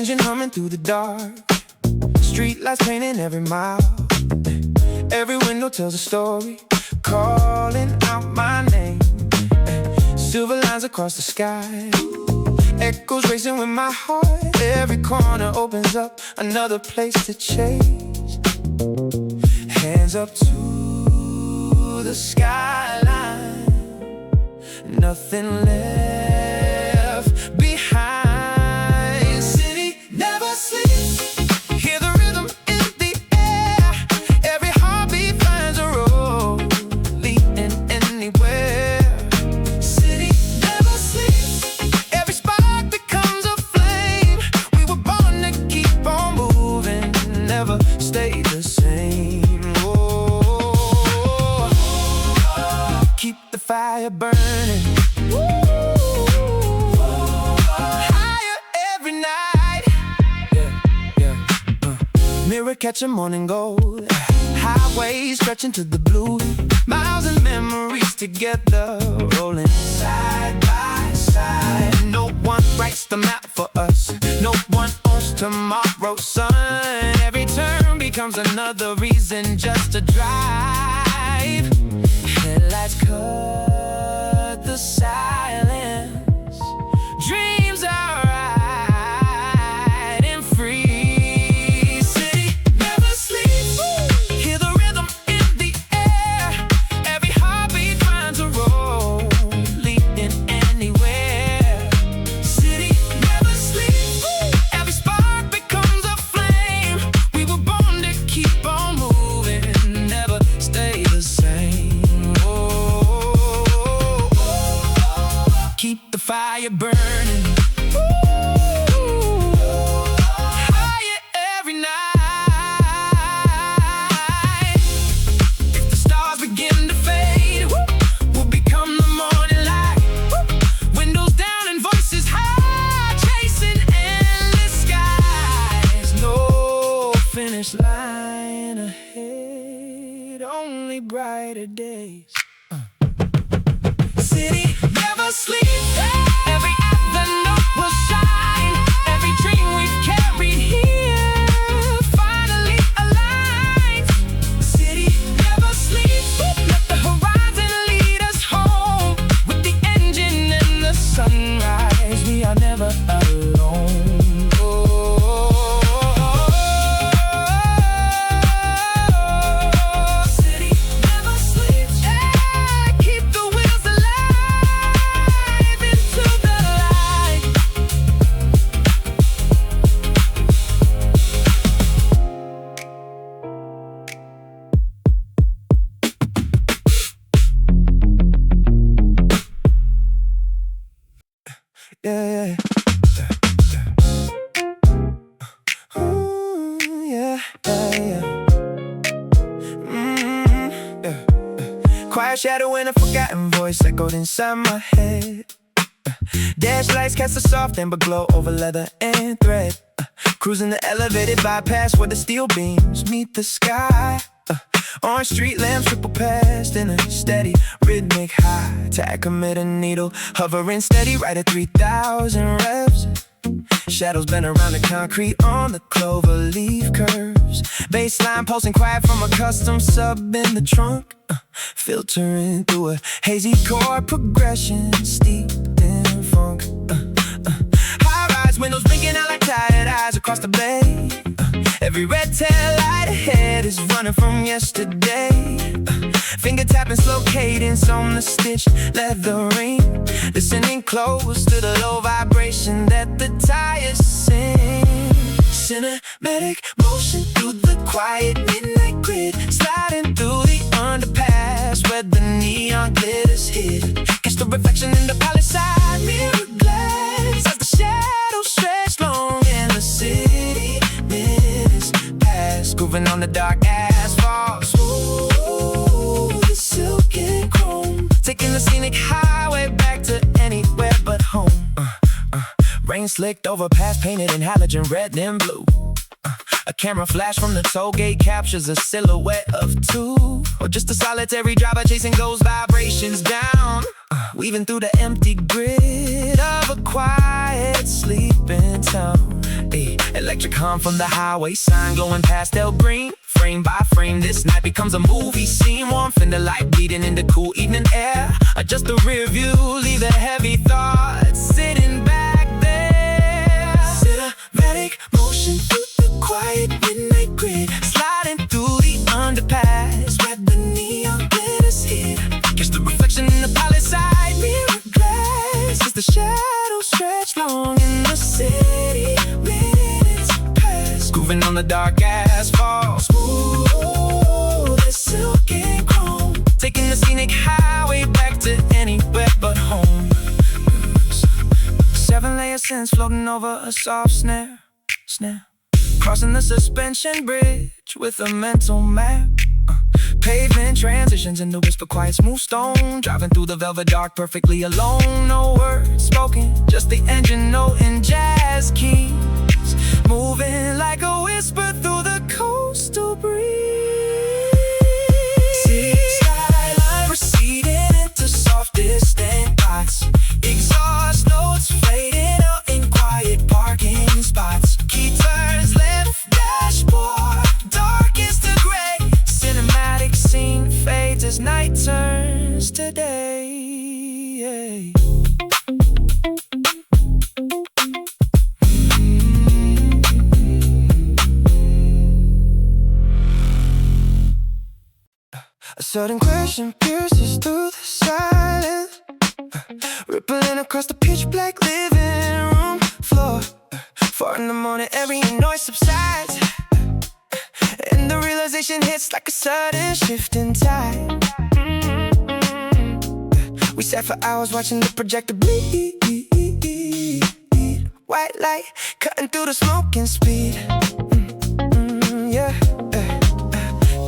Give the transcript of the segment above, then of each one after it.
engine humming through the dark, street lights painting every mile. Every window tells a story, calling out my name. Silver lines across the sky, echoes racing with my heart. Every corner opens up another place to chase. Hands up to the skyline, nothing left behind. City never sleeps, hear the rhythm in the air. Every heartbeat finds a road leading anywhere. City never sleeps, every spark becomes a flame. We were born to keep on moving, never stay the same. Keep the fire burning, higher every night. Mirror catching morning gold, highways stretching to the blue. Miles and memories together, rolling side by side. No one writes the map for us, no one owns tomorrow's sun. Every turn becomes another reason just to drive. Headlights cut the silence, dreams are riding free. City never sleeps, hear the rhythm in the air. Every heartbeat finds a road leading anywhere. City never sleeps, every spark becomes a flame. We were born to keep on moving, never stay the same. Keep the fire burning, higher every night. If the stars begin to fade, we'll become the morning light. Windows down and voices high, chasing endless skies. No finish line ahead, only brighter days. City never sleeps, every other note will shine. Every dream we've carried here finally aligns. City never sleeps, let the horizon lead us home. With the engine and the sunrise, we are never alone. City never sleeps, yeah, keep the wheels alive into the light. Yeah, yeah. Ooh, yeah, yeah, yeah. Yeah. Quiet shadow and a forgotten voice echoed inside my head. Dash lights cast a soft amber glow over leather and thread. Cruising the elevated bypass where the steel beams meet the sky. Orange street lamps triple past in a steady rhythmic high. Tachometer a needle hovering steady right at 3,000 revs. Shadows bend around the concrete on the clover leaf curves. Bassline pulsing quiet from a custom sub in the trunk. Filtering through a hazy chord progression steeped in funk. High-rise windows blinking out like tired eyes across the bay. Every red tail light ahead is running from yesterday. Finger tapping slow cadence on the stitched leather ring. Listening close to the low vibration that the tires sing. Cinematic motion through the quiet midnight grid. Sliding through the underpass where the neon glitters hid. Catch the reflection in the palisade mirror glass as the shadows stretch long and the city minutes pass. Grooving on the dark asphalt, smooth as silk and chrome. Taking the scenic highway back to anywhere but home. Rain slicked over past painted in halogen red and blue. A camera flash from the toll gate captures a silhouette of two, or just a solitary driver chasing ghost vibrations down. Weaving through the empty grid of a quiet sleeping town. Ay, Electric hum from the highway sign glowing pastel green. Frame by frame, this night becomes a movie scene. Warmth in the light bleeding in the cool evening air. Adjust the rear view, leave the heavy thoughts sitting back there. Cinematic motion through the quiet midnight grid. Sliding through the underpass where the neon glitters hit. Catch the reflection in the pilot side mirror glass as the shadows stretch long in the city. Minutes pass, grooving on the dark asphalt. Smooth as silk and chrome, taking the scenic highway back to anywhere but home. 7-layer scents floating over a soft snare. Crossing the suspension bridge with a mental map. Pavement transitions into whisper quiet smooth stone. Driving through the velvet dark perfectly alone. No words spoken, just the engine note and jazz keys. Moving like a whisper through the coastal breeze. City skyline receding into soft distant dots. Exhaust notes fading out in quiet parking spots. Key turns left dashboard, darkest to gray. Cinematic scene fades as night turns to day. A sudden question pierces through the silence, rippling across the pitch black living room floor. 4 in the morning, every noise subsides, and the realization hits like a sudden shift in tide. We sat for hours watching the projector bleed. White light cutting through the smoke and speed. Yeah.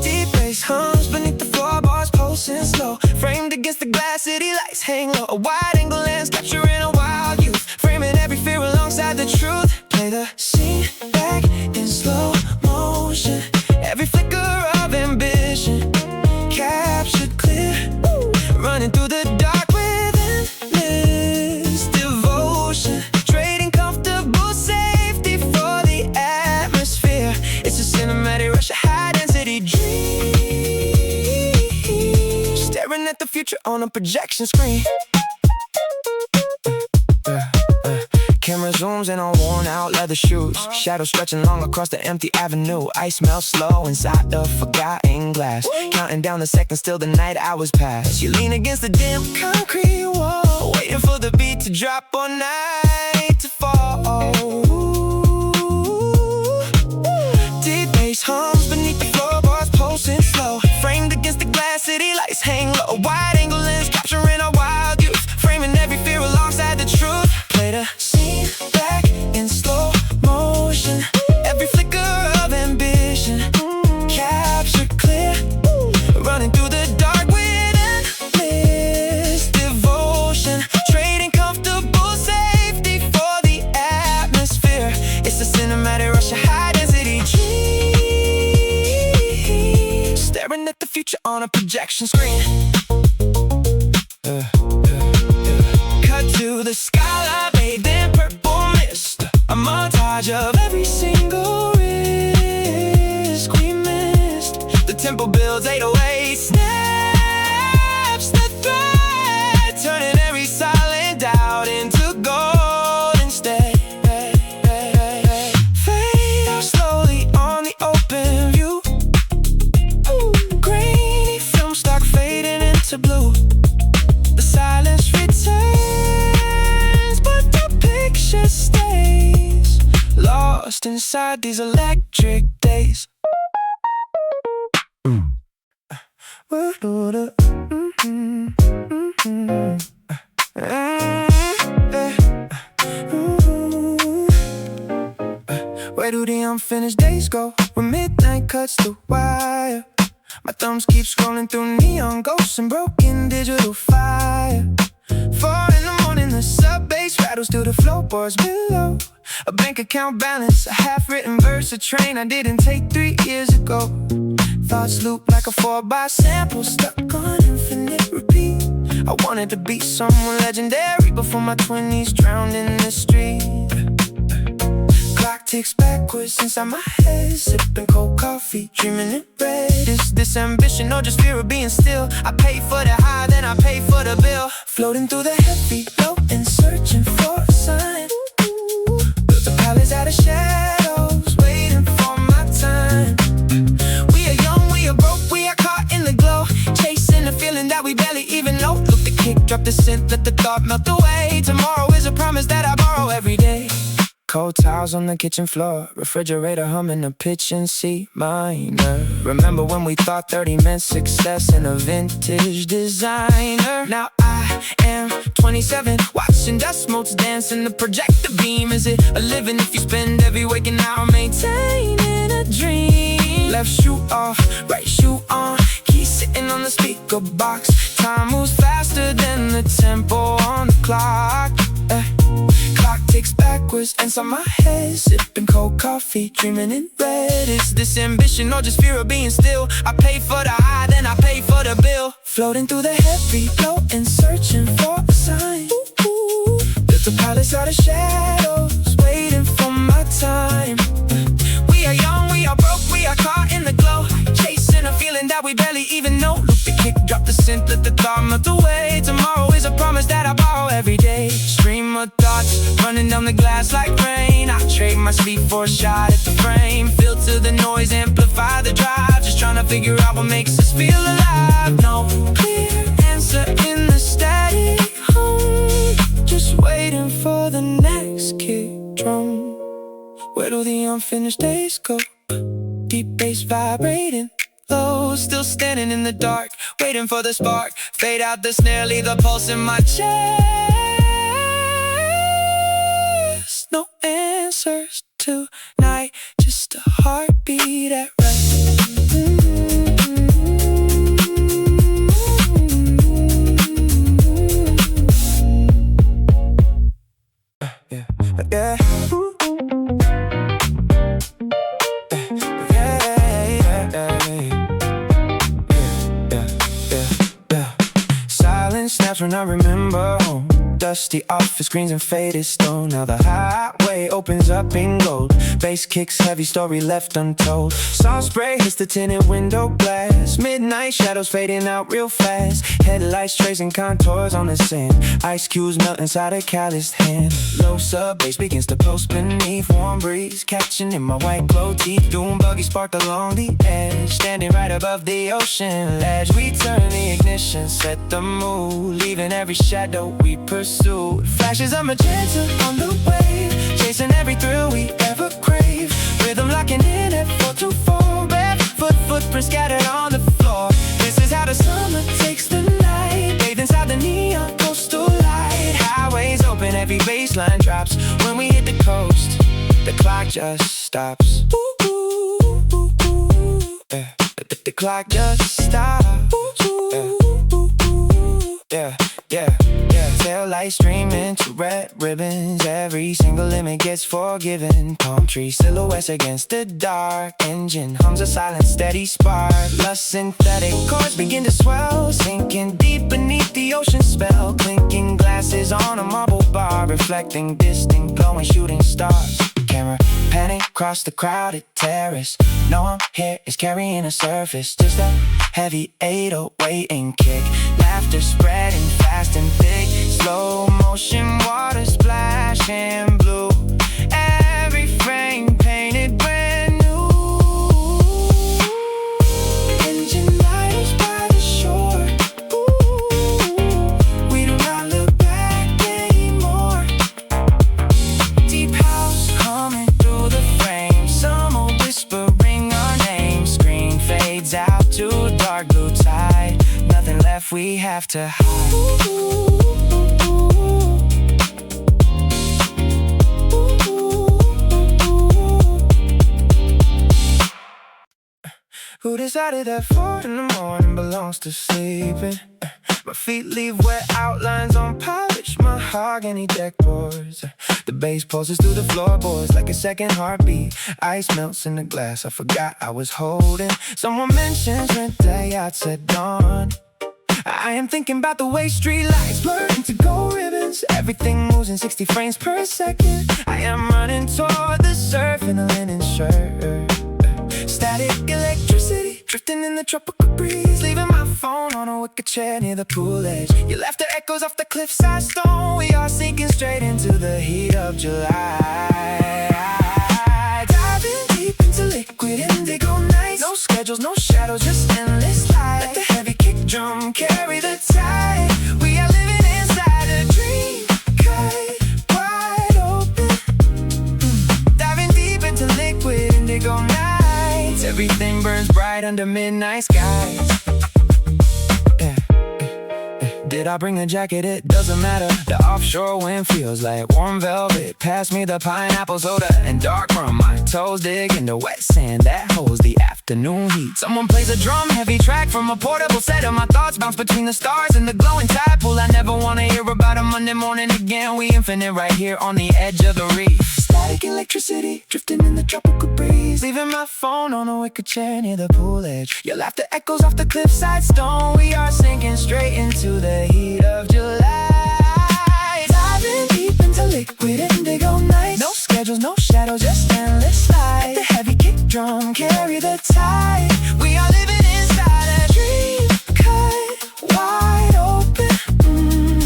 Deep bass hums beneath the floorboards, pulsing slow. Framed against the glass, city lights hang low. A wide-angle lens capturing a wild youth, framing every fear alongside the truth. Play the scene back in slow motion. Every flicker of ambition captured clear. Running through the dark with endless devotion. Trading comfortable safety for the atmosphere. It's a cinematic rush of high-density dreams. Staring at the future on a projection screen. Camera zooms in on worn-out leather shoes. Shadows stretching long across the empty avenue. Ice melts slow inside the forgotten glass. Counting down the seconds till the night hours pass. You lean against the dim concrete wall, waiting for the beat to drop or night to fall. Deep bass hums beneath the floorboards, pulsing slow. Framed against the glass, city lights hang low. A wide-angle lens capturing our wild youth, framing every fear alongside the truth. Play the scene back in slow motion. Every flicker of ambition captured clear. Running through the dark with endless devotion. Trading comfortable safety for the atmosphere. It's a cinematic rush of high-density dreams. Staring at the future on a projection screen. Cut to the skyline bathed in purple mist. A montage of every single risk we missed. The tempo builds 808, snaps the thread, turning every silent doubt into gold instead. Fade out slowly on the open view. Grainy film stock fading into blue. The silence returns, but the picture stays lost inside these electric days. Where do the unfinished days go when midnight cuts the wire? My thumbs keep scrolling through neon ghosts and broken digital fire. 4 in the morning, the sub-bass rattles through the floorboards below. A bank account balance, a half-written verse, a train I didn't take 3 years ago. Thoughts loop like a 4x sample, stuck on infinite repeat. I wanted to be someone legendary before my 20s drowned in the street. Clock ticks backwards inside my head, sipping cold coffee, dreaming in red. Is this ambition or just fear of being still? I pay for the high, then I pay for the bill. Floating through the heavy low and searching for a sign. Built a palace out of shadows, waiting for my time. We are young, we are broke, we are caught in the glow, chasing a feeling that we barely even know. Look the kick, drop the scent, let the thought melt away. Tomorrow is a promise that I borrow every day. Cold towels on the kitchen floor, refrigerator humming a pitch and C minor. Remember when we thought 30 meant success in a vintage designer? Now I am 27, watching dust motes dance in the projector beam. Is it a living if you spend every waking hour maintaining a dream? Left shoe off, right shoe on, key sitting on the speaker box. Time moves faster than the tempo on the clock. Clock ticks backwards inside my head, sipping cold coffee, dreaming in red. Is this ambition or just fear of being still? I pay for the high, then I pay for the bill. Floating through the heavy glow and searching for a sign. Built a palace out of shadows, waiting for my time. We are young, we are broke, we are caught in the glow, chasing a feeling that we barely even know. Loop the kick, drop the scent, let the thought melt away. Tomorrow is a promise that I borrow every day. Stream of thoughts running down the glass like rain. I trade my speed for a shot at the frame. Filter the noise, amplify the drive. Just trying to figure out what makes us feel alive. No clear answer in the static home, just waiting for the next kick drum. Where do the unfinished days go? Deep bass vibrating low, still standing in the dark, waiting for the spark. Fade out the snare, leave the pulse in my chest. No answers tonight, just a heartbeat at rest. Yeah. Snaps when I remember home, dusty office screens and faded stone. Now the highway opens up in gold, bass kicks heavy, story left untold. Salt spray hits the tinted window glass, midnight shadows fading out real fast. Headlights tracing contours on the sand, ice cubes melt inside a calloused hand. Low sub bass begins to pulse beneath, warm breeze catching in my white glow teeth. Doom buggy spark along the edge, standing right above the ocean ledge. We turn the ignition, set the mood, leaving every shadow we pursue. Flashes of magenta on the wave, chasing every thrill we ever crave. Rhythm locking in at 424, barefoot footprints scattered on the floor. This is how the summer takes the night, bathed inside the neon coastal light. Highways open, every baseline drops. When we hit the coast, the clock just stops. Yeah. The clock just stops. Yeah. Tail lights streaming to red ribbons, every single limit gets forgiven. Palm tree silhouettes against the dark, engine hums a silent steady spark. Lush synthetic chords begin to swell, sinking deep beneath the ocean spell. Clinking glasses on a marble bar, reflecting distant glowing shooting stars. Camera panning across the crowded terrace, no one here is carrying a surface, just a heavy 808 and kick. Laughter spreading fast and thick, slow motion water splashing blue. Every frame painted brand new. Engine lighters by the shore. We do not look back anymore. Deep house coming through the frame, summer whispering our name. Screen fades out to dark blue tide, nothing left we have to hide. Who decided that 4 in the morning belongs to sleeping? My feet leave wet outlines on polished mahogany deck boards. The bass pulses through the floorboards like a second heartbeat. Ice melts in the glass I forgot I was holding. Someone mentions rent the yachts at dawn. I am thinking about the way street lights blur into gold ribbons. seconds. Everything moves in 60 frames per second. I am running toward the surf in a linen shirt. Static electricity drifting in the tropical breeze, leaving my phone on a wicker chair near the pool edge. Your laughter echoes off the cliffside stone. We are sinking straight into the heat of July. Diving deep into liquid indigo nights. No schedules, no shadows, just endless light. Let the heavy kick drum carry the tide. We are living inside a dream, cut wide open. Diving deep into liquid indigo nights. Everything burns bright under midnight skies. Did I bring a jacket? It doesn't matter. The offshore wind feels like warm velvet. Pass me the pineapple soda and dark rum. My toes dig into wet sand that holds the afternoon heat. Someone plays a drum heavy track from a portable set, and my thoughts bounce between the stars and the glowing tide pool. I never wanna hear about a Monday morning again. We infinite right here on the edge of the reef. Static electricity drifting in the tropical breeze, leaving my phone on a wicker chair near the pool edge. Your laughter echoes off the cliffside stone. We are sinking straight into the heat of July. Diving deep into liquid indigo nights. No schedules, no shadows, just endless light. Let the heavy kick drum carry the tide. We are living inside a dream, cut wide open.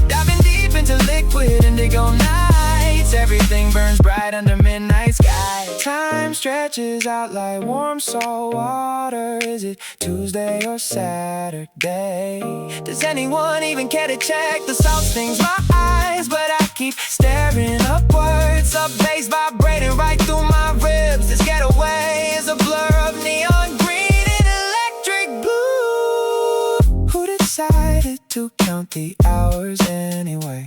Diving deep into liquid indigo nights. Everything burns bright under midnight sky. Time stretches out like warm salt water. Is it Tuesday or Saturday? Does anyone even care to check? The salt stings my eyes, but I keep staring upwards. A bass vibrating right through my ribs. This getaway is a blur of neon green and electric blue. Who decided to count the hours anyway?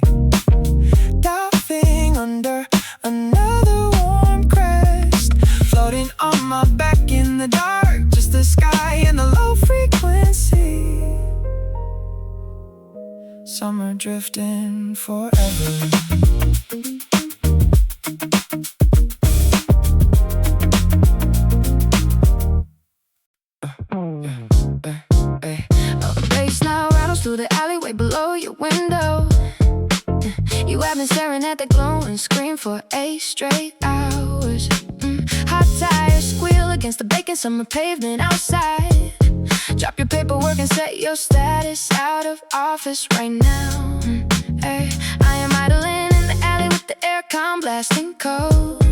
Diving under another warm crest, floating on my back in the dark, just the sky and the low frequency. Summer drifting forever. Bass now rattles through the alleyway below your window. You have been staring at the glowing screen for 8 straight hours. Hot tires squeal against the baking summer pavement outside. Drop your paperwork and set your status out of office right now. Hey, I am idling in the alley with the aircon blasting cold.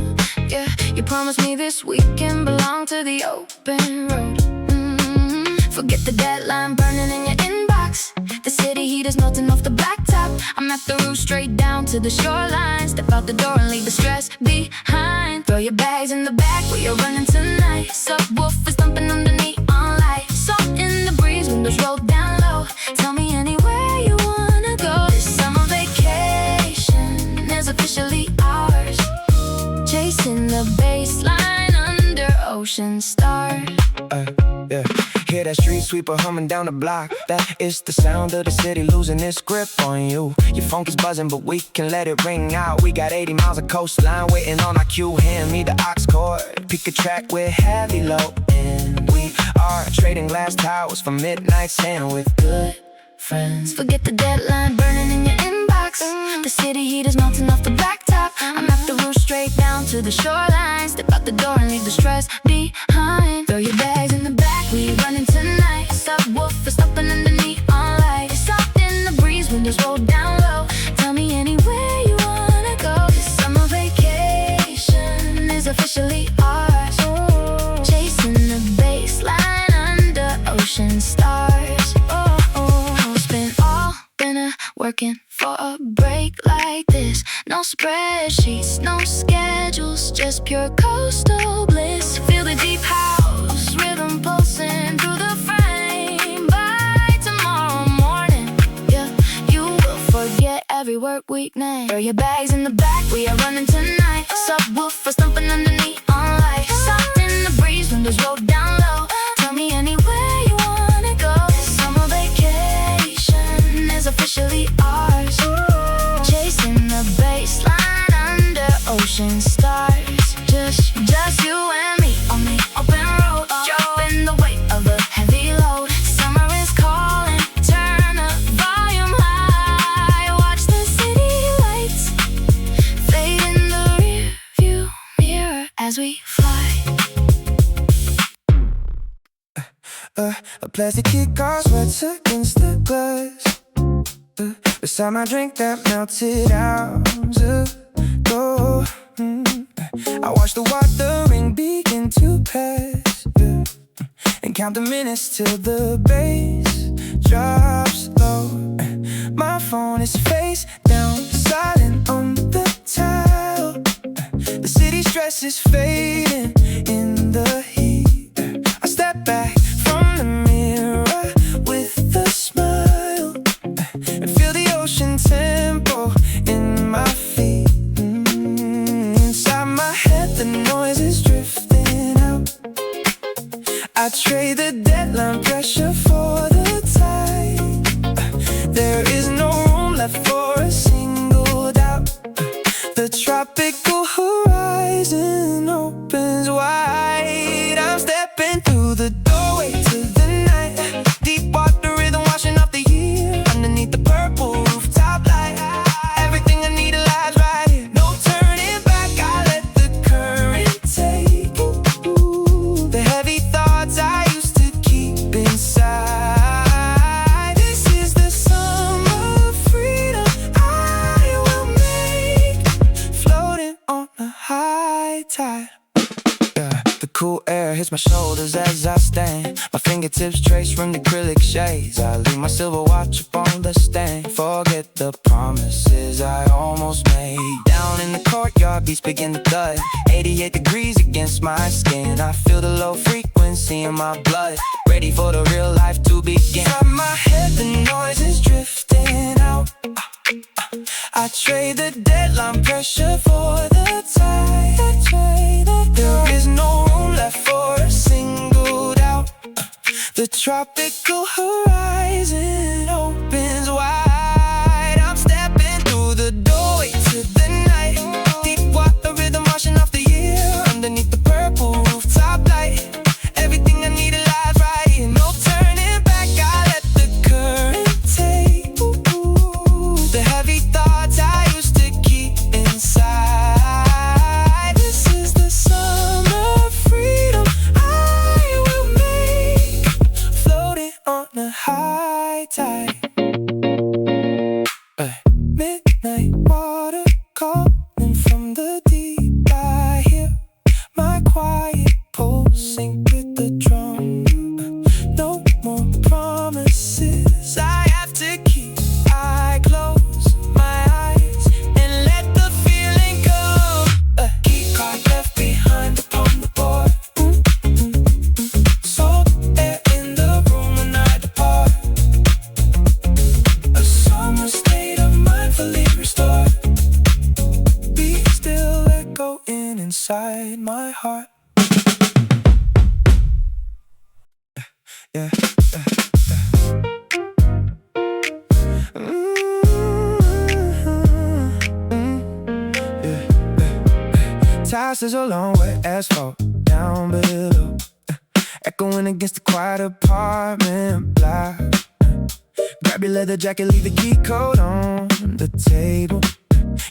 Yeah, you promised me this weekend belonged to the open road. Forget the deadline burning in your inbox. The city heat is melting off the blacktop. I'm at the roof straight down to the shoreline. Step out the door and leave the stress behind. Throw your bags in the back where you're running tonight. Subwoofers thumping under neon light. Salt in the breeze, windows rolled down low. Tell me anywhere you wanna go. This summer vacation is officially ours. Chasing the baseline under ocean stars. Yeah. Hear that street sweeper humming down the block. That is the sound of the city losing its grip on you. Your phone is buzzing, but we can let it ring out. We got 80 miles of coastline waiting on our cue. Hand me the aux cord, pick a track with heavy low. And we are trading glass towers for midnight sand with good friends. Forget the deadline burning in your inbox. The city heat is melting off the blacktop. I'm at the roof straight down to the shoreline. Step out the door and leave the stress behind. Throw your bags in the back, we running tonight. Subwoofers thumping under neon light. Soft in the breeze, windows rolled down low. Tell me anywhere you wanna go. This summer vacation is officially ours. Chasing the baseline under ocean stars. Spent all dinner working for a break like this. No spreadsheets, no schedules, just pure coastal bliss. Feel the deep house rhythm pulsing through the frame. By tomorrow morning, yeah, you will forget every work week name. Throw your bags in the back, we are running tonight. Subwoofers thumping under neon light. Soft in the breeze, windows rolled down low. Tell me anywhere you wanna go. This summer vacation is officially ours. Chasing the baseline under ocean stars. Just you and me on the open road. Dropping the weight of a heavy load. Summer is calling, turn the volume high. Watch the city A plastic keycard sweats against the glass. Beside my drink that melted hours ago. I watch the watering begin to pass, and count the minutes till the bass drops low. My phone is face down, silent on the towel. The city stress is fading in the heat. I step back from the mirror with a smile and feel the ocean tempo in my feet. Inside my head the noise is drifting out. I trade the deadline pressure for the tide. There is no room left for a single doubt. The tropical horizon opens wide. I'm stepping through the doorway to the night. Deep water rhythm washing off the year. Underneath the purple rooftop light, everything I need lies right here. No turning back, I let the current take. Ooh, the heavy thoughts I used to keep inside. This is the summer of freedom I will make, floating on a high tide. The cool air hits my shoulders as I stand. My fingertips trace from the acrylic shades. I leave my silver watch upon the stand. Forget the promises I almost made. Down in the courtyard, beats begin to thud. 88 degrees against my skin. I feel the low frequency in my blood, ready for the real life to begin. Inside my head the noise is drifting out. I trade the deadline pressure for the tide. There is no room left for a single doubt. The tropical horizon opens wide. I'm stepping through the doorway to the night. Deep water rhythm washing off the year. Underneath the purple rooftop light, everything I need lies right here. No turning back, I let the current take. Ooh, the heavy thoughts I used to keep inside. This is the summer of freedom I will make, floating on a high tide. Midnight water calling from the deep. I hear my quiet pulse sync with the drum. No more promises I have to keep. I close my eyes and let the feeling go. A keycard left behind upon the board. Salt air in the room when I depart. A summer state of mind fully restored. Be still echoing inside my heart. Yeah. Tide sizzle long wet asphalt down below, echoing against the quiet apartment block. Grab your leather jacket, leave the key code on the table.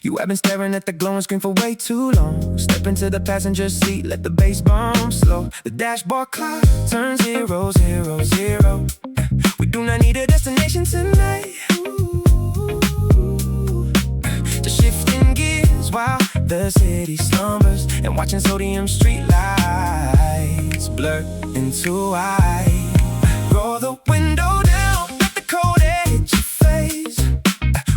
You have been staring at the glowing screen for way too long. Step into the passenger seat, let the bass bump slow. The dashboard clock turns 0, 0, 0. We do not need a destination tonight. Just shifting gears while the city slumbers, and watching sodium street lights blur into white. Roll the window down, let the cold air hit your face.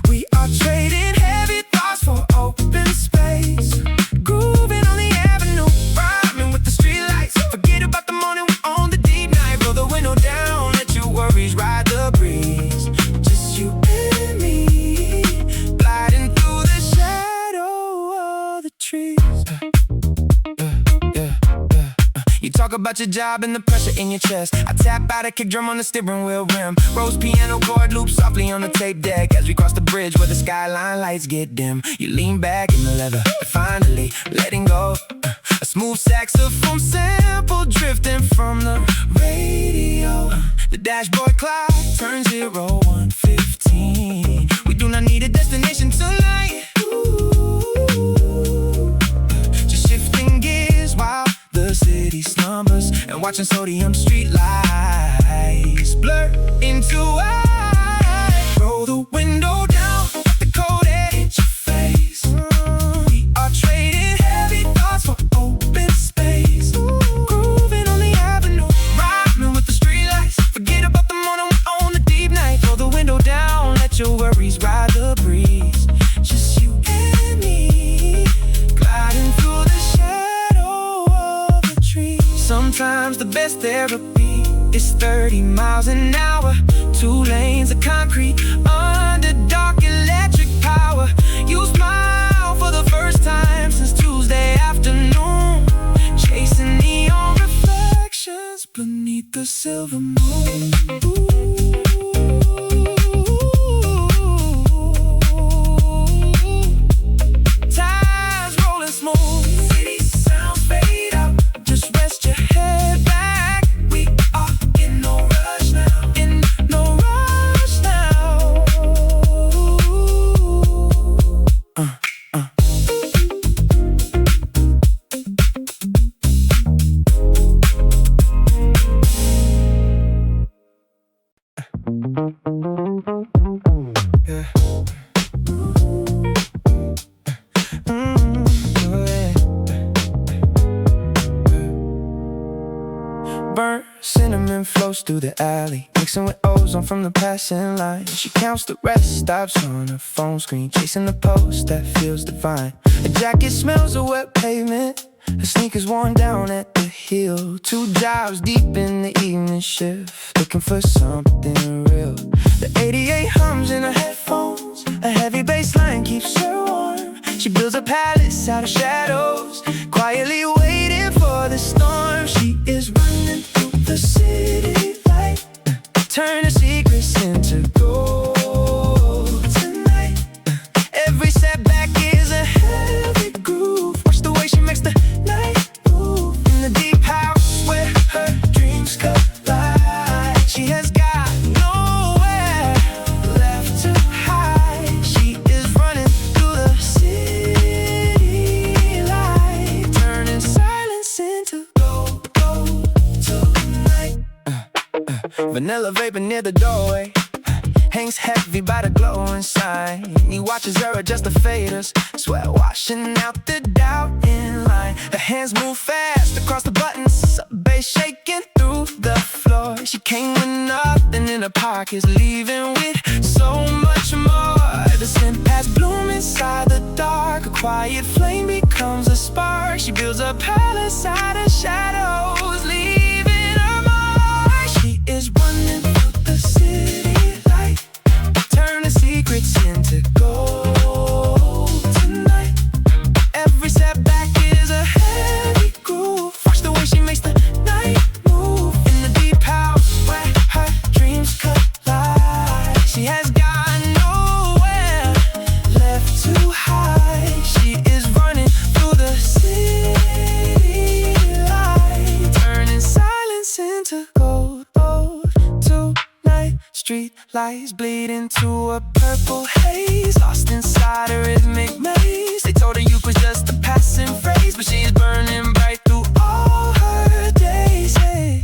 We are trading heavy thoughts for open space. Grooving on the avenue, rhyming with the street lights. Forget about the morning, we own the deep night. Roll the window down, let your worries ride the breeze. Just you and me, gliding through the shadow of the trees. You talk about your job and the pressure in your chest. I tap out a kick drum on the steering wheel rim. Rose piano chord loop softly on the tape deck as we cross the bridge where the skyline lights get dim. You lean back in the leather, finally letting go. A smooth saxophone sample drifting from the radio. The dashboard clock turns 0, 1, 15. We do not need a destination tonight. Just shifting gears while the city slumbers, and watching sodium street lights eyes blur into white. Roll the window down, let the cold air hit your face. We are trading heavy thoughts for open space. Grooving on the avenue, rhyming with the streetlights. Forget about the morning, we own the deep night. Roll the window down, let your worries ride the breeze. Just you and me, gliding through the shadow of the trees. Sometimes the best therapy is 30 miles an hour. 2 lanes of concrete under dark electric power. You smile for the first time since Tuesday afternoon, chasing neon reflections beneath the silver moon. Tides rolling smooth, city sounds fade out. Just rest your head back. We are in no rush now, in no rush now. Yeah. Burnt cinnamon flows through the alley, mixing with ozone from the passing line. She counts the rest stops on her phone screen, chasing the post that feels divine. Her jacket smells of wet pavement, her sneakers worn down at the heel. 2 jobs deep in the evening shift, looking for something real. The 88 hums in her headphones, a heavy bass line keeps her warm. She builds a palace out of shadows, quietly waiting for the storm. She is running through the city light, turning secrets into gold tonight. Every setback is a heavy groove. Watch the way she makes the night move. In the deep house where her dreams collide, she has got nowhere left to hide. She is running through the city light, turning silence into gold tonight. Vanilla vapor near the doorway, hangs heavy by the glow inside. He watches her adjust the faders, sweat washing out the doubt in line. Her hands move fast across the buttons, bass shaking through the floor. She came with nothing in her pockets, leaving with so much more. The scent pads bloom inside the dark, a quiet flame becomes a spark. She builds a palace out of shadows, leaving her mark. She is running through the city light, turning secrets into gold tonight. Every setback is a heavy groove. Watch the way she makes the night move. In the deep house where her dreams collide, she has got nowhere left to hide. She is running through the city light, turning silence into gold tonight. Street lights bleed into a purple haze, lost inside a rhythmic maze. They told her you was just a passing phrase, but she's burning bright through all her days. Hey.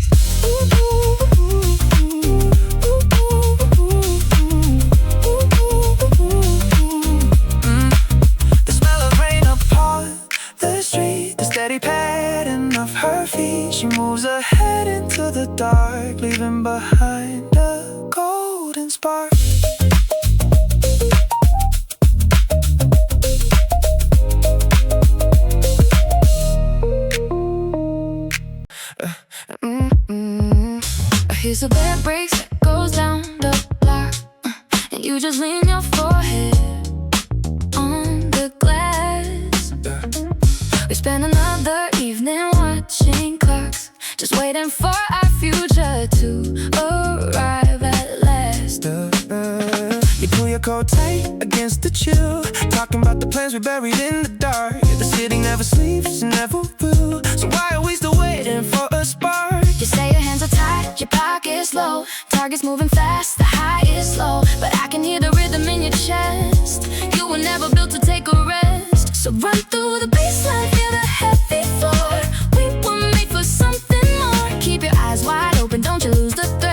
The smell of rain upon the street, the steady pattern of her feet. She moves ahead into the dark, leaving behind a golden spark. Here's a bed breaks that goes down the block, and you just lean your forehead on the glass. We spend another evening watching clocks, just waiting for our future to arrive at last. You pull your coat tight against the chill, talking about the plans we buried in the dark. The city never sleeps and never will, so why are we still waiting for a spark? You say your hands are tight, your pocket's low, target's moving fast, the high is low, but I can hear the rhythm in your chest. You were never built to take a rest, so run through the bassline, feel the heavy floor. We were made for something more. Keep your eyes wide open, don't you lose the thread.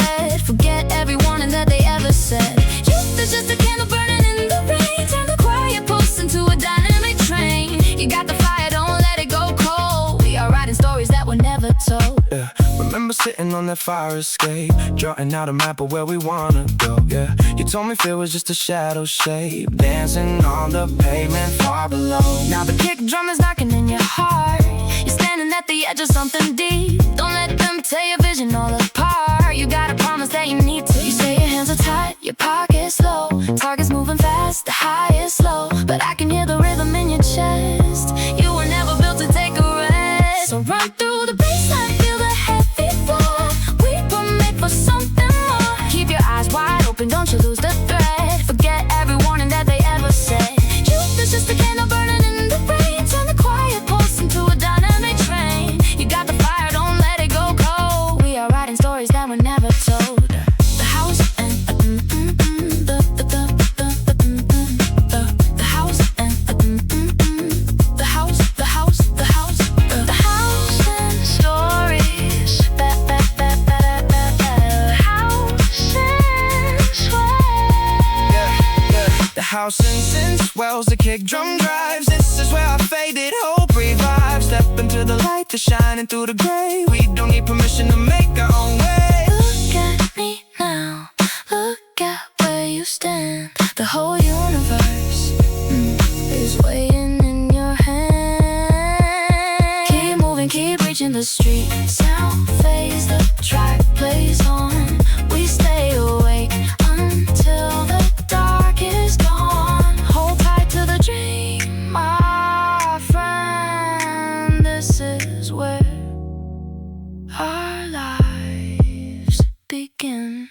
turning on that fire escape, drawing out a map of where we wanna go, yeah. You told me fear was just a shadow shape, dancing on the pavement far below. Now the kick drum is knocking in your heart. You're standing at the edge of something deep. Don't let them tear your vision all apart. You gotta promise that you need to. You say your hands are tight, your pocket's low, target's moving fast, the high is low, but I can hear the rhythm in your chest. You were never built to take a rest. So run through the bassline, feel the heavy flow. We were made for something more. Keep your eyes wide open, don't you lose the thread. Forget every warning that they ever said. Youth is just a candle burning in the rain. Turn the quiet pulse into a dynamic train. You got the fire, don't let it go cold. We are writing stories that were never told. The house and the house and the house and stories. House and sway. The house incense swells, the kick drum drives. This is where our faded hope revives. Step into the light that's shining through the gray. We don't need permission to make our own way. Look at me now, look at where you stand. The whole universe is waiting in your hand. Keep moving, keep reaching the street. Sound fades, the track plays on. We stay awake until the dark is gone. Hold tight to the dream, my friend. This is where our lives begin.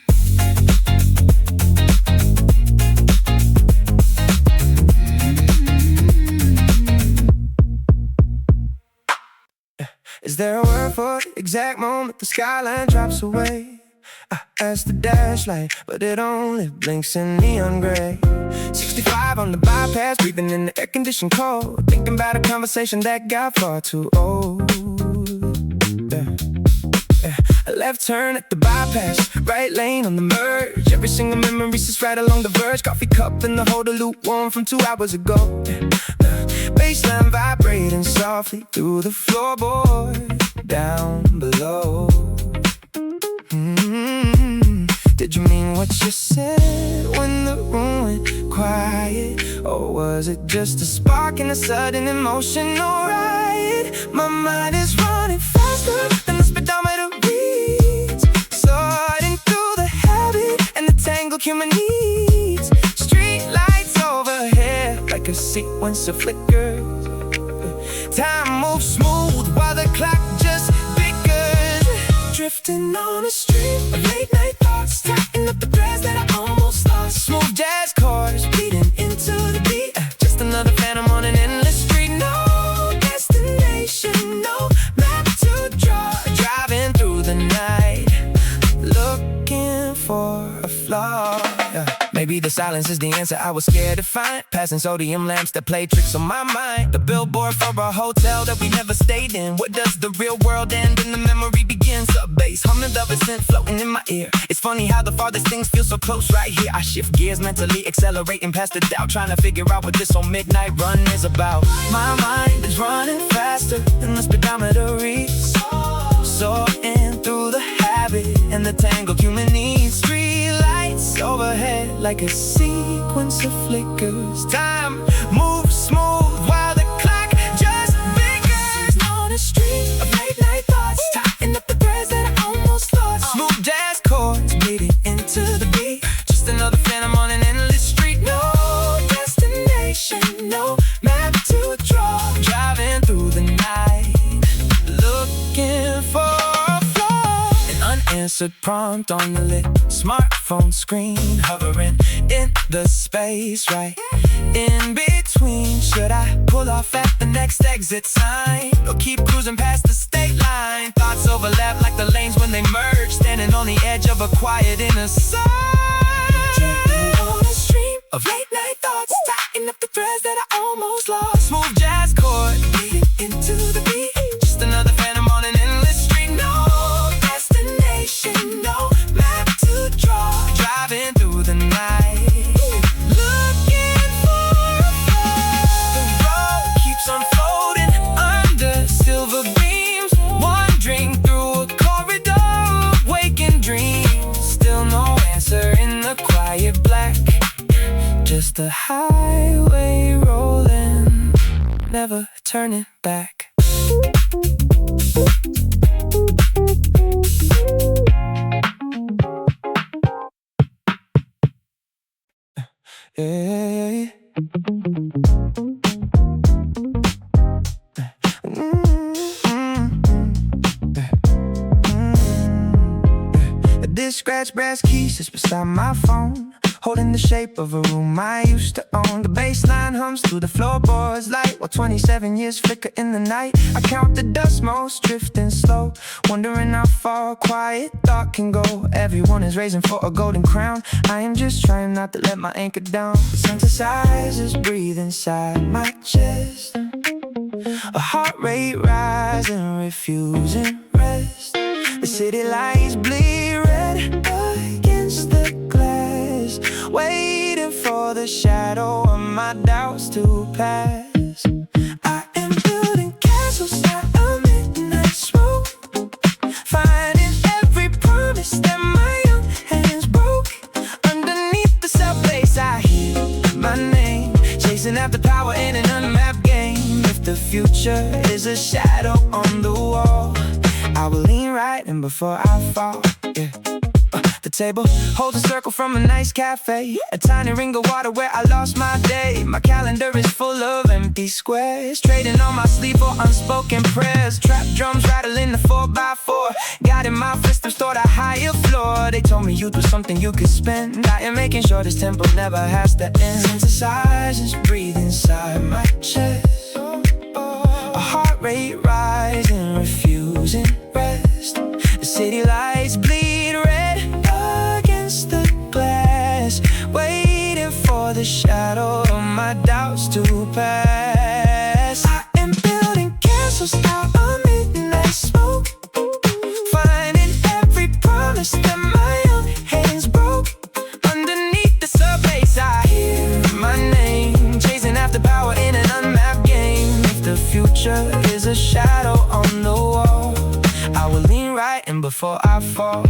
Is there a word for the exact moment the skyline drops away? I ask the dash light, but it only blinks in neon gray. 65 on the bypass, breathing in the air-conditioned cold, thinking about a conversation that got far too old. A left turn at the bypass, right lane on the merge. Every single memory sits right along the verge. Coffee cup in the holder, lukewarm from 2 hours ago. The bassline vibrating softly through the floorboard down below. Did you mean what you said when the room went quiet? Or was it just a spark in a sudden emotional riot? My mind is running faster than the speedometer reads, sorting through the habit and the tangled human needs. Street lights overhead like a sequence of flickers. Time moves smooth while the clock just bickers. Drifting on a stream of late night thoughts, tighten up the threads that I almost lost. Smooth jazz chords bleeding into the beat. Just another phantom on an endless street. No destination, no map to draw. Driving through the night, looking for a flaw. Maybe the silence is the answer I was scared to find. Passing sodium lamps that play tricks on my mind. The billboard for a hotel that we never stayed in. What does the real world end and the memory begins? A bass humming velvet scent floating in my ear. It's funny how the farthest things feel so close right here. I shift gears mentally, accelerating past the doubt, trying to figure out what this whole midnight run is about. My mind is running faster than the speedometer reads, soaring through the habit and the tangled human needs. Street lights overhead like a sequence of flickers. Time moves smooth while the clock just bickers. On a street of late night thoughts, tighten up the threads that I almost lost. Smooth jazz chords bleeding into the beat. Just another phantom on an endless street. No destination, no map to draw. Driving through the night, looking for a flaw. An unanswered prompt on the lit smartphone screen, hovering in the space right in between. Should I pull off at the next exit sign or keep cruising past the state line? Thoughts overlap like the lanes when they merge, standing on the edge of a quiet inner side. Drifting on a stream of late night thoughts, tighten up the threads that I almost lost. Smooth jazz chord bleeding into the beat. Just another phantom on an endless street. No destination, no map to draw. Driving through the night, looking for a flaw. The road keeps unfolding under silver beams, wandering through a corridor just a highway rolling, never turning back. Yeah. This scratch brass key sits beside my phone, holding the shape of a room I used to own. The bassline hums through the floorboards light, while 27 years flicker in the night. I count the dust motes drifting slow, wondering how far a quiet thought can go. Everyone is raising for a golden crown. I am just trying not to let my anchor down. The synthesizers breathe inside my chest, a heart rate rising, refusing rest. The city lights bleed red against the glass, waiting for the shadow of my doubts to pass. I am building castles out of midnight smoke, finding every promise that my young hands broke. Underneath the subways I hear my name, chasing after power in an unmapped game. If the future is a shadow on the wall, I will lean right in before I fall, yeah. The table holds a circle from a nice cafe, a tiny ring of water where I lost my day. My calendar is full of empty squares, trading on my sleep for unspoken prayers. Trap drums rattling the 4x4, guiding my footsteps toward a higher floor. They told me youth was something you could spend. I am making sure this tempo never has to end. Synthesizers breathe inside my chest, a heart rate rising, refusing rest. The city lights bleed red against the glass, waiting for the shadow of my doubts to pass. I am building castles out of midnight smoke, finding every promise that my young hands broke. Underneath the subways I hear my name, chasing after power in an unmapped game. If the future is a shadow on the wall, I will lean right in before I fall.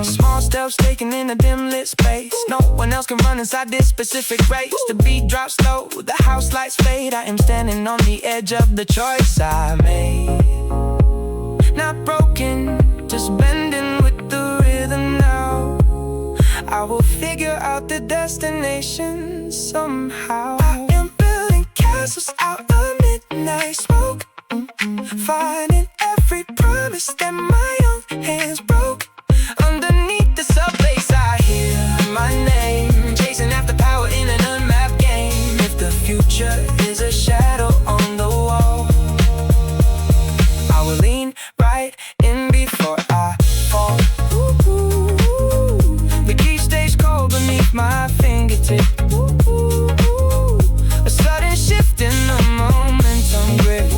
Small steps taken in a dim lit space. No one else can run inside this specific race. The beat drops slow, the house lights fade. I am standing on the edge of the choice I made. Not broken, just bending with the rhythm now. I will figure out the destination somehow. I am building castles out of midnight smoke, finding every promise that my young hands broke. Underneath the subways I hear my name, chasing after power in an unmapped game. If the future is a shadow on the wall, I will lean right in before I fall. The key stays cold beneath my fingertip. A sudden shift in the momentum grip.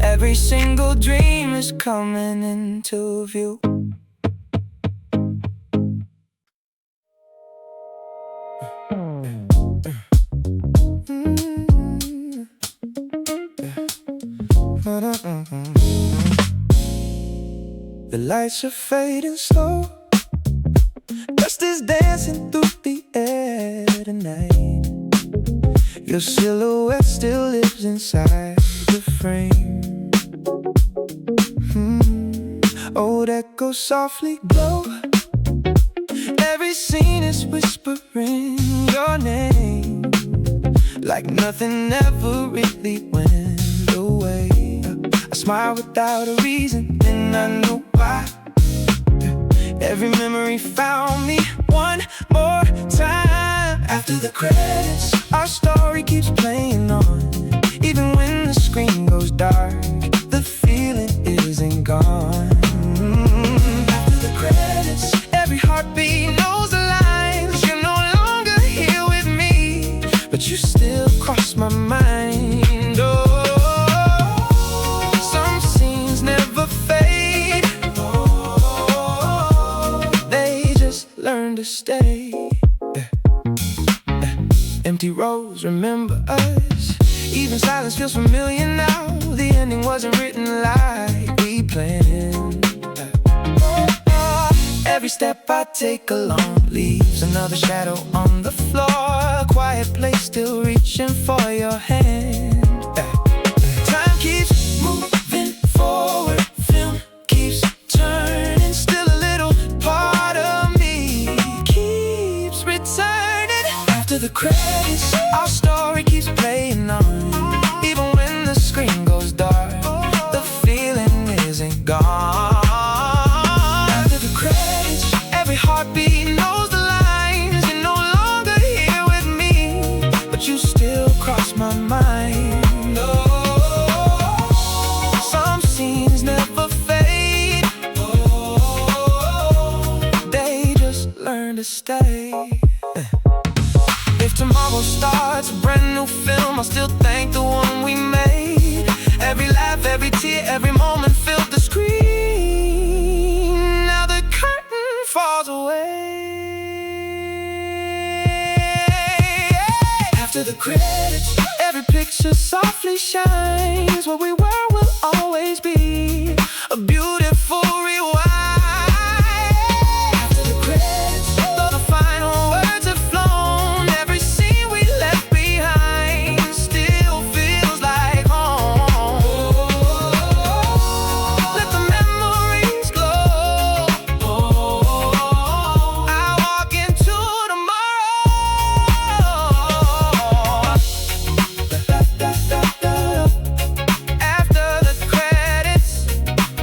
Every single dream is coming into view. The lights are fading slow, dust is dancing through the air tonight. Your silhouette still lives inside the frame. Old echoes softly glow, every scene is whispering your name, like nothing ever really went away. I smile without a reason, and I know why. Every memory found me one more time. After the credits, our story keeps playing on. Even when the screen goes dark, the feeling isn't gone. After the credits, every heartbeat knows the lines. You're no longer here with me, but you still cross my mind. Oh, some scenes never fade. They just learn to stay. Empty rows remember us. Even silence feels familiar now. The ending wasn't written like we planned. Every step I take along leaves another shadow on the floor. A quiet place still reaching for your hand. Time keeps moving forward, film keeps turning. Still a little part of me keeps returning. After the credits, our story keeps playing on. Even when the screen goes dark, the feeling isn't gone. After the credits, every heartbeat knows the lines. You're no longer here with me, but you still cross my mind. Some scenes never fade. They just learn to stay. If tomorrow starts a brand new film, I'll still thank the one we made. Every laugh, every tear, every moment filled the screen. Now the curtain falls away. After the credits, every picture softly shines. What we were will always be a beautiful rewind. After the credits, though the final words have flown, every scene we left behind still feels like home. Let the memories glow. I walk into tomorrow. After the credits,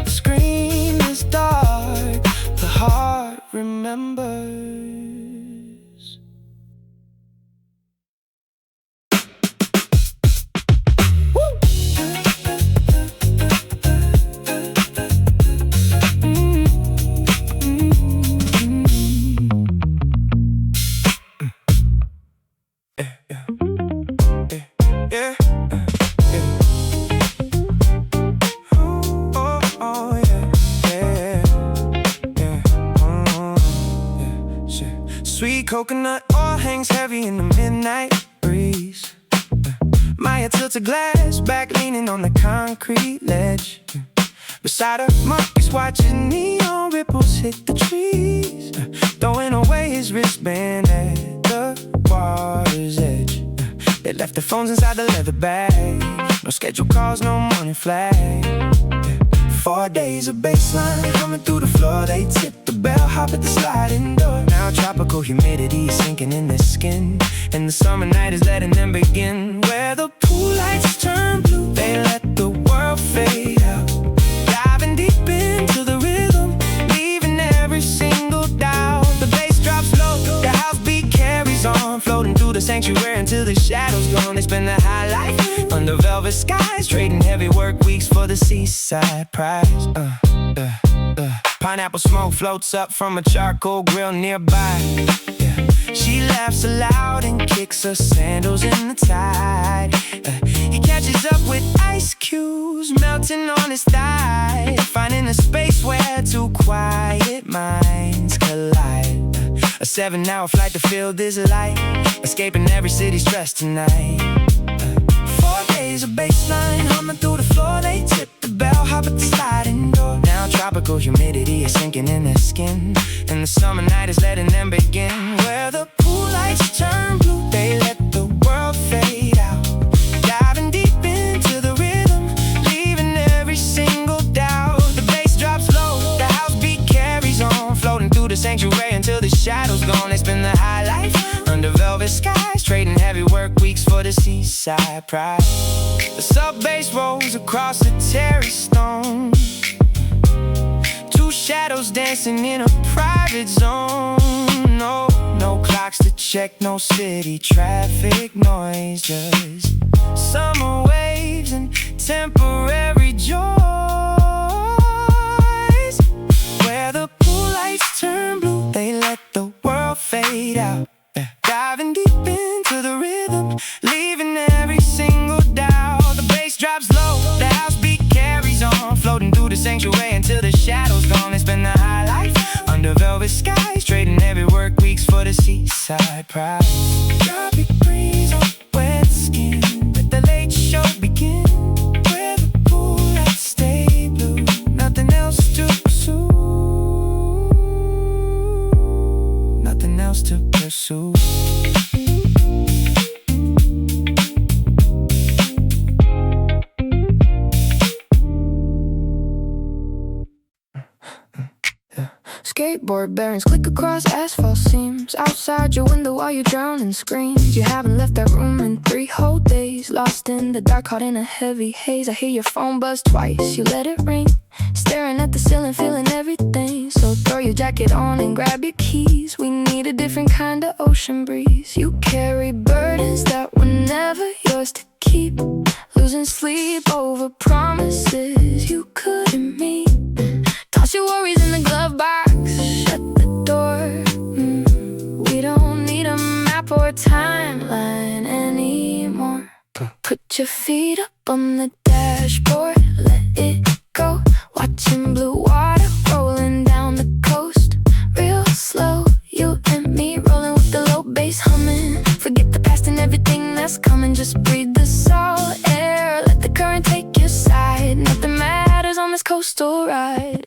the screen is dark, the heart remembers. Yeah. Oh, yeah. Shit. Sweet coconut oil hangs heavy in the midnight breeze. Maya tilts a glass back, leaning on the concrete ledge. Beside her, Marcus watching neon ripples hit the trees. Throwing away his wristband at the water's edge. They left their phones inside the leather bag. No scheduled calls, no morning flag. 4 days of bassline coming through the floor. They tip the bell, hop at the sliding door. Now tropical humidity is sinking in their skin, and the summer night is letting them begin. Where the pool lights turn blue, they let the world fade out. Diving deep into the rhythm, leaving every single doubt. The bass drops low, the house beat carries on, floating through the sanctuary until the shadows gone. They spend their high life under velvet skies, trading heavy work weeks for the seaside prize. Pineapple smoke floats up from a charcoal grill nearby. She laughs aloud and kicks her sandals in the tide. He catches up with ice cubes melting on his thigh, finding a space where two quiet minds collide. A 7-hour flight to feel this light, escaping every city stress tonight. 4 days of bassline humming through the floor. They tip the bell, hop at the sliding door. Now tropical humidity is sinking in their skin, and the summer night is letting them begin. Where the pool lights turn blue, they let the world fade out. Diving deep into the rhythm, leaving every single doubt. The bass drops low, the house beat carries on, floating through the sanctuary until the shadows gone. They spend the high life under velvet skies, trading heavy work weeks for the seaside pride. The sub-bass rolls across the terrace stone, two shadows dancing in a private zone. No clocks to check, no city traffic noise, just summer waves and temporary joys. Where the pool lights turn blue, they let the world fade out. Diving deep into the rhythm, leaving every single doubt. The bass drops low, the house beat carries on, floating through the sanctuary until the shadows gone. They spend the high life under velvet skies, trading every work weeks for the seaside pride. Tropic breeze on wet skin, let the late show begin. Where the pool lights stay blue, nothing else to pursue. Skateboard bearings click across asphalt seams. Outside your window while you drown in screams. You haven't left that room in 3 whole days. Lost in the dark, caught in a heavy haze. I hear your phone buzz twice, you let it ring. Staring at the ceiling, feeling everything. So throw your jacket on and grab your keys. We need a different kind of ocean breeze. You carry burdens that were never yours to keep. Losing sleep over promises you couldn't meet. Toss your worries in the glove box, shut the door. We don't need a map or a timeline anymore. Put your feet up on the dashboard, let it go. Watching blue water rolling down the coast. Real slow, you and me rolling with the low bass humming. Forget the past and everything that's coming. Just breathe the salt air, let the current take your side. Nothing matters on this coastal ride.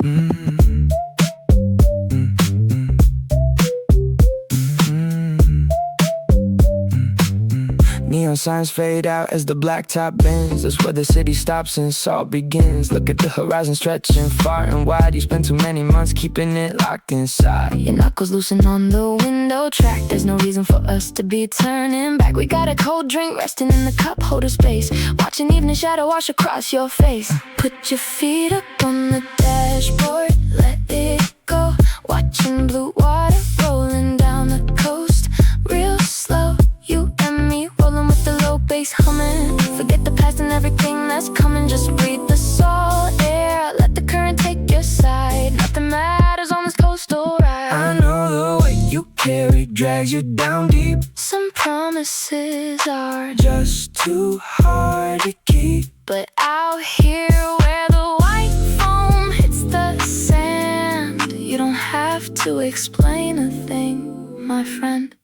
Neon signs fade out as the blacktop bends. That's where the city stops and salt begins. Look at the horizon stretching far and wide. You spent too many months keeping it locked inside. Your knuckles loosen on the window track. There's no reason for us to be turning back. We got a cold drink resting in the cup holder space. Watching evening shadow wash across your face. Put your feet up on the dashboard, let it go. Watching blue water rolling down the coast. Real slow, you and me rolling with the low bass humming. Forget the past and everything that's coming. Just breathe the salt air, let the current take your side. Nothing matters on this coastal ride. I know the weight you carry drags you down deep. Some promises are Just too hard to keep. but out here where the white foam hits the sand, you don't have to explain a thing, my friend.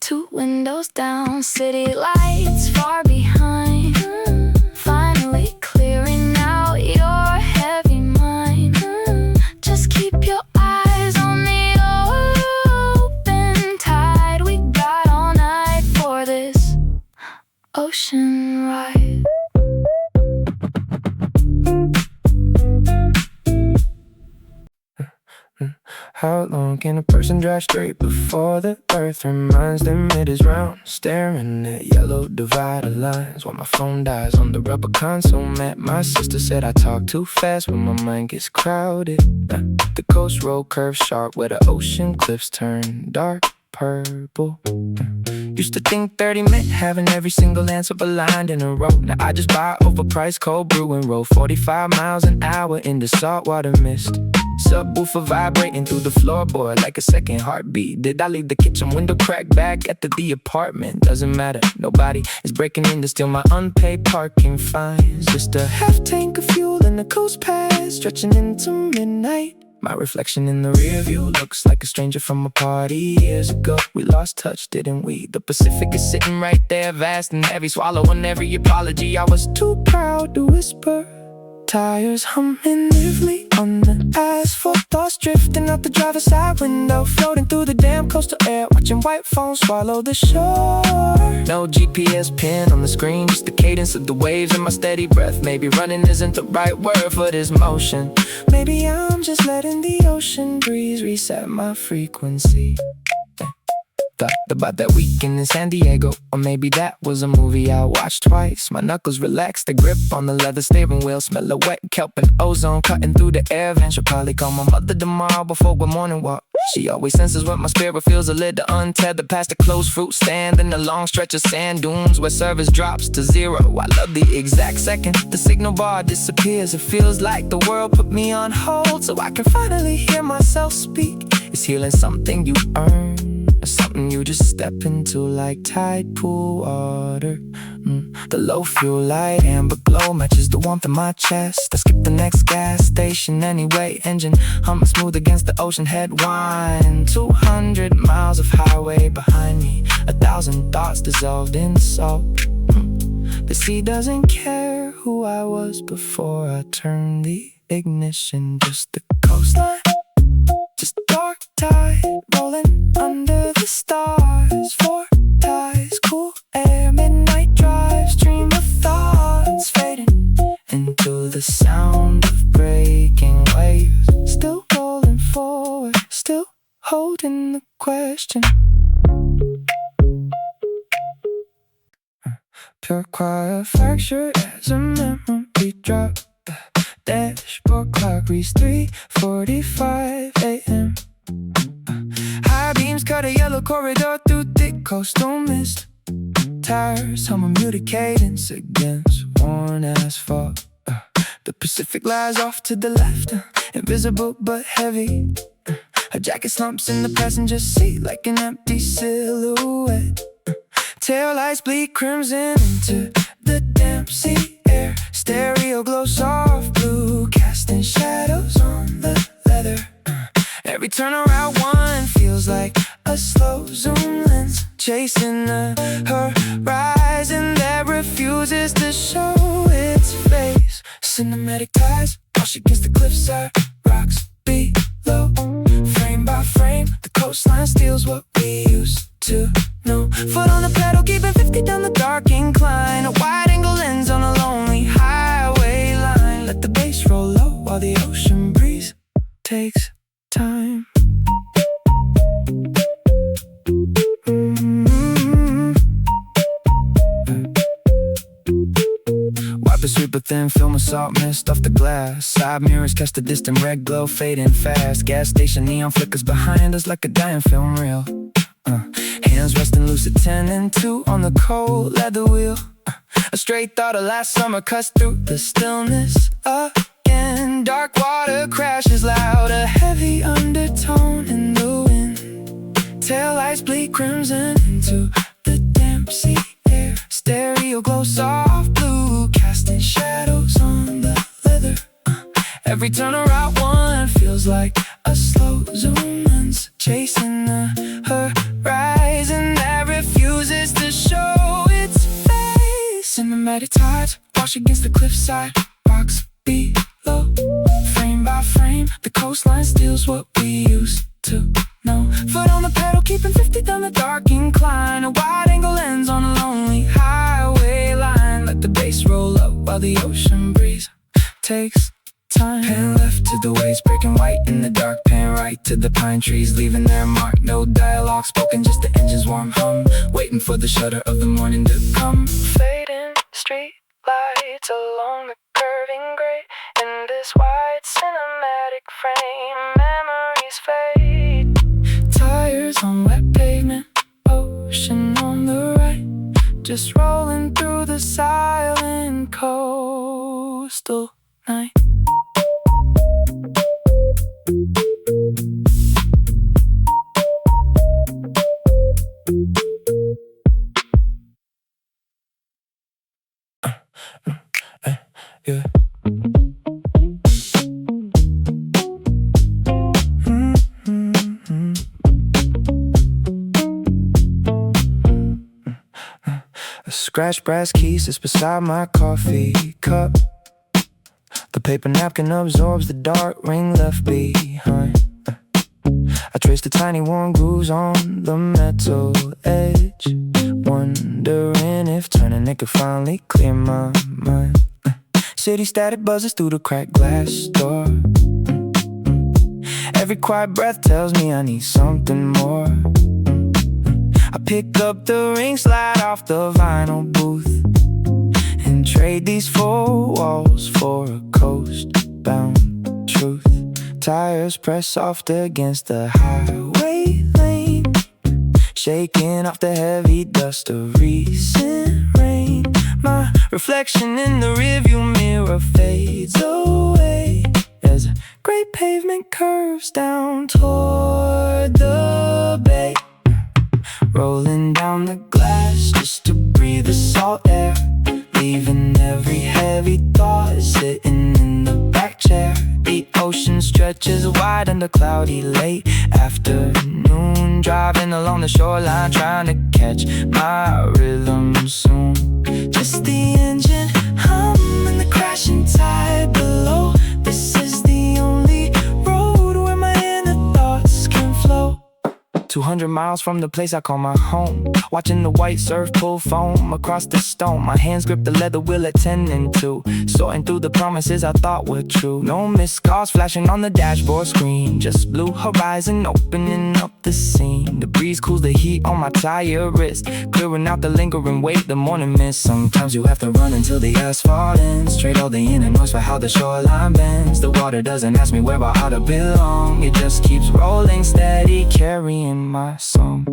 2 windows down, city lights far behind. Finally clearing out your heavy mind. Just keep your eyes on the open tide. We got all night for this ocean ride. How long can a person drive straight before the earth reminds them it is round? Staring at yellow divider lines while my phone dies on the rubber console mat. My sister said I talk too fast when my mind gets crowded. The coast road curves sharp where the ocean cliffs turn dark purple. Used to think 30 meant having every single answer aligned in a row. Now I just buy overpriced cold brew and roll 45 miles an hour into saltwater mist. Subwoofer vibrating through the floorboard like a second heartbeat. Did I leave the kitchen window cracked back at the apartment? Doesn't matter, nobody is breaking in to steal my unpaid parking fines. Just a half tank of fuel in the coast pass, stretching into midnight. My reflection in the rear view looks like a stranger from a party years ago. We lost touch, didn't we? The Pacific is sitting right there, vast and heavy, swallowing every apology. I was too proud to whisper. Tires humming lively on the asphalt. Thoughts drifting out the driver's side window, floating through the damn coastal air, watching white foam swallow the shore. No GPS pin on the screen, just the cadence of the waves and my steady breath. Maybe running isn't the right word for this motion. Maybe I'm just letting the ocean breeze reset my frequency. Thought about that weekend in San Diego, or maybe that was a movie I watched twice. My knuckles relaxed, the grip on the leather steering wheel, smell of wet kelp and ozone cutting through the air vent. She'll probably call my mother tomorrow before good morning walk. She always senses when my spirit feels a little untethered past the closed fruit stand and the long stretch of sand dunes where service drops to 0. I love the exact second the signal bar disappears. It feels like the world put me on hold so I can finally hear myself speak. Is healing something you earn, or something you just step into like tide pool water? The low fuel light, amber glow matches the warmth in my chest. I skip the next gas station anyway, engine humming smooth against the ocean head whine. 200 miles of highway behind me, 1,000 thoughts dissolved in salt. The sea doesn't care who I was before I turned the ignition. Just the coastline, just dark tide rolling under the stars. 4 ties, cool air, midnight drive, stream of thoughts fading into the sound of breaking waves. Still rolling forward, still holding the question. Pure quiet fractured as a memory drop. Dashboard clock reads 3:45 a.m. High beams cut a yellow corridor through thick coastal mist. Tires hum a muted cadence against worn asphalt. The Pacific lies off to the left, invisible but heavy. Her jacket slumps in the passenger seat like an empty silhouette. Taillights bleed crimson into the damp sea air. Stereo glows soft blue, casting shadows on the leather. Every turnaround one feels like a slow zoom lens, chasing the horizon that refuses to show its face. Cinematic ties wash against the cliffside, rocks below. Frame by frame, the coastline steals what we used to know. Foot on the pedal, keeping 50 down the dark incline. A wide-angle lens on a lonely highway line. Let the bass roll low while the ocean breeze takes time. Wipe a sweep a thin film of salt mist off the glass. Side mirrors catch the distant red glow fading fast. Gas station neon flickers behind us like a dying film reel. Hands resting loose at 10 and 2 on the cold leather wheel. A straight thought of last summer cuts through the stillness again. Dark water crashes loud, a heavy undertone in the wind. Taillights bleed crimson into the damp sea air. Stereo glows soft blue, casting shadows on the leather. Every turnaround one feels like a slow zoom lens, chasing the horizon that refuses to show its face. Cinematic tides wash against the cliffside, rocks below. Frame by frame, the coastline steals what we used to know. Foot on the pedal, keeping 50 down the dark incline. A wide-angle lens on a lonely highway line. Let the bass roll up while the ocean breeze takes time. Pan left to the waves breaking white in the dark. Pan right to the pine trees leaving their mark. No dialogue spoken, just the engine's warm hum, waiting for the shudder of the morning to come. Fading street lights along the curving gray. In this wide cinematic frame, memories fade. Tires on wet pavement, ocean on the right. Just rolling through the silent coastal night. Yeah. A scratch brass key sits beside my coffee cup. The paper napkin absorbs the dark ring left behind. I trace the tiny worn grooves on the metal edge, wondering if turning it could finally clear my mind. City static buzzes through the cracked glass door. Every quiet breath tells me I need something more. I pick up the ring, slide off the vinyl booth, and trade these four walls for a coast-bound truth. Tires press soft against the highway lane, shaking off the heavy dust of recent rain. My reflection in the rearview mirror fades away as a gray pavement curves down toward the bay. Rolling down the glass just to breathe the salt air, leaving every heavy thought sitting in the back chair. The ocean stretches wide under cloudy late afternoon, driving along the shoreline trying to catch my rhythm soon. Just the engine hum and the crashing tide below. This is the only road where my inner thoughts can flow 200 miles from the place I call my home. Watching the white surf pull foam across the stone. My hands grip the leather wheel at 10 and 2. Sorting through the promises I thought were true. No missed calls flashing on the dashboard screen. Just blue horizon opening up the scene. The breeze cools the heat on my tired wrist, clearing out the lingering weight, the morning mist. Sometimes you have to run until the asphalt ends. Trade all the inner noise for how the shoreline bends. The water doesn't ask me where I ought to belong. It just keeps rolling steady, carrying my song.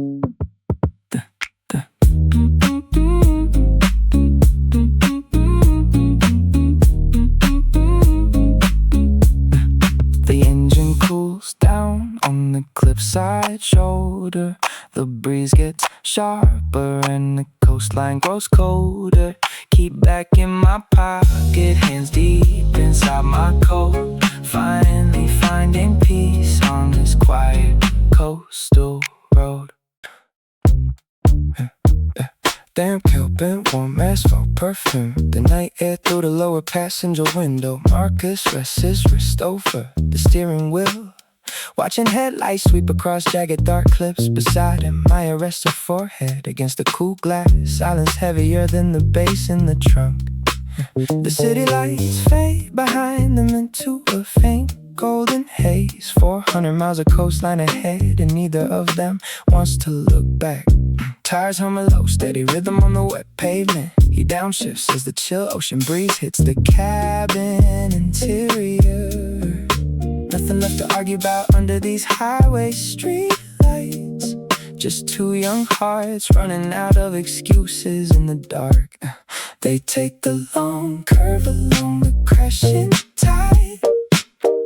The engine cools down on the cliffside shoulder. The breeze gets sharper and the coastline grows colder. Keep back in my pocket, hands deep inside my coat. Finally finding peace on this quiet coastal road. Damn Kelvin, warm asphalt perfume. The night air through the lower passenger window. Marcus rests his wrist over the steering wheel, watching headlights sweep across jagged dark cliffs beside him. I arrest her forehead against the cool glass. Silence heavier than the bass in the trunk. The city lights fade behind them into a faint golden haze. 400 miles of coastline ahead, and neither of them wants to look back. Tires hum a low, steady rhythm on the wet pavement. He downshifts as the chill ocean breeze hits the cabin interior. Nothing left to argue about under these highway street lights. Just two young hearts running out of excuses in the dark. They take the long curve along the crashing tide,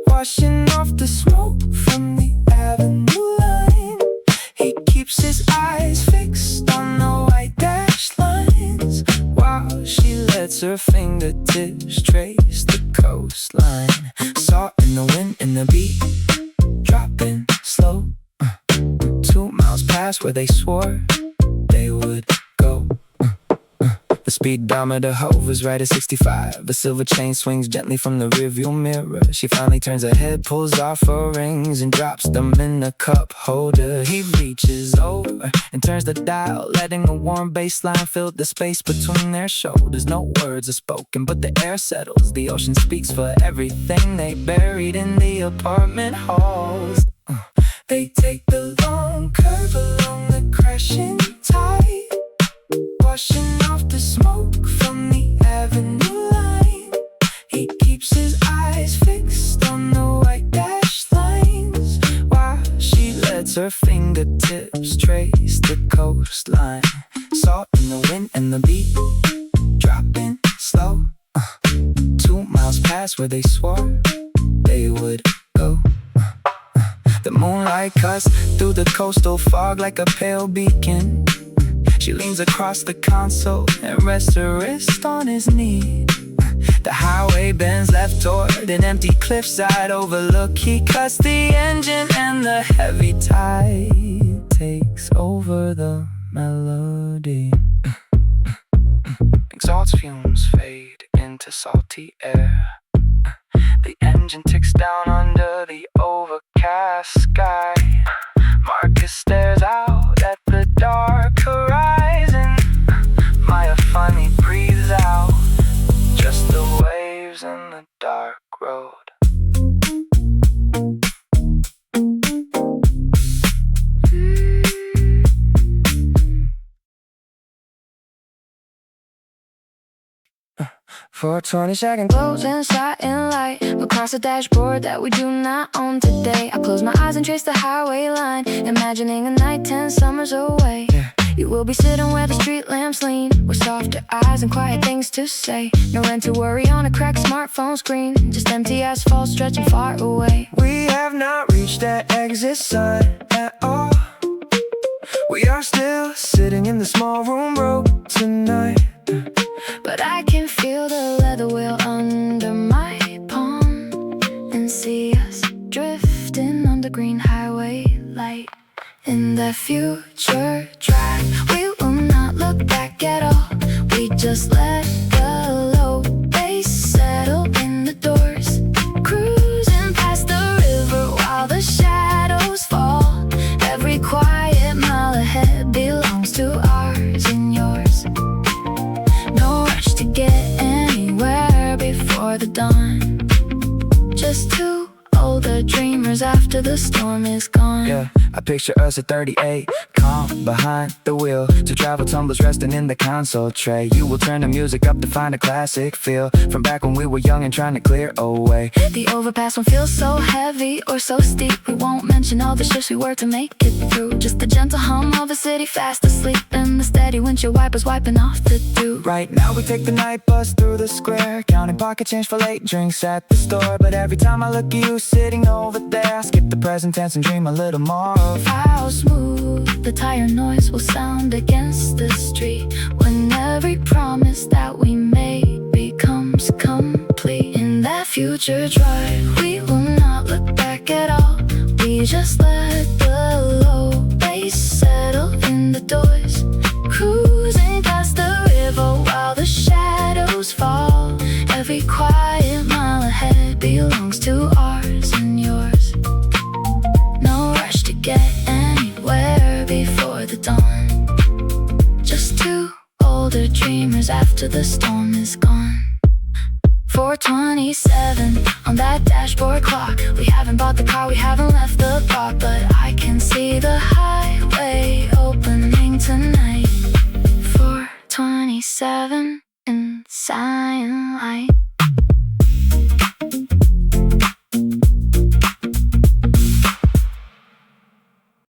washing off the smoke from the avenue line. He keeps his eyes fixed on the white dash lines, while she lets her fingertips trace the coastline. Salt in the wind and the beat dropping slow. 2 miles past where they swore they would go. The speedometer hovers right at 65. A silver chain swings gently from the rearview mirror. She finally turns her head, pulls off her rings, and drops them in the cup holder. He reaches over and turns the dial, letting a warm bassline fill the space between their shoulders. No words are spoken, but the air settles. The ocean speaks for everything they buried in the apartment halls. They take the long curve along the crashing tide, washing off the smoke from the avenue line. He keeps his eyes fixed on the white dash lines, while she lets her fingertips trace the coastline. Salt in the wind and the beat dropping slow. 2 miles past where they swore they would go. The moonlight cuts through the coastal fog like a pale beacon. She leans across the console and rests her wrist on his knee. The highway bends left toward an empty cliffside overlook. He cuts the engine and the heavy tide takes over the melody. Exhaust fumes fade into salty air. The engine ticks down under the overcast sky. Marcus stares out at the dark horizon. Maya finally breathes out, just the waves in the dark road. .420 shagging clothes inside in light across the dashboard that we do not own today. I close my eyes and trace the highway line, imagining a night 10 summers away. You will be sitting where the street lamps lean, with softer eyes and quiet things to say. No end to worry on a cracked smartphone screen, just empty asphalt stretching far away. We have not reached that exit sign at all. We are still sitting in the small room road tonight, but I can feel the leather wheel under my palm and see us drifting on the green highway light. In the future drive, we will not look back at all. We just let the low bass settle in the doors, cruising past the river while the shadows fall. Every quiet older dreamers after the storm is gone. Yeah, I picture us at 38, calm behind the wheel. Two travel tumblers resting in the console tray. You will turn the music up to find a classic feel from back when we were young and trying to clear away. The overpass won't feel so heavy or so steep. We won't mention all the shifts we worked to make it through. Just the gentle hum of a city fast asleep and the steady windshield wipers wiping off the dew. Right now we take the night bus through the square, counting pocket change for late drinks at the store. But every time I look at you sitting over there, I skip the present tense and dream a little more of how smooth the tire noise will sound against the street when every promise that we made becomes complete. In that future drive, we will not look back at all. We just let the low bass settle in the doors, cruising past the river while the shadows fall. Every quiet mile ahead belongs to ours and yours. No rush to get anywhere before the dawn. Just two older dreamers after the storm is gone. 4:27 on that dashboard clock. We haven't bought the car, we haven't left the block, but I can see the highway opening tonight. 4:27 in silent light.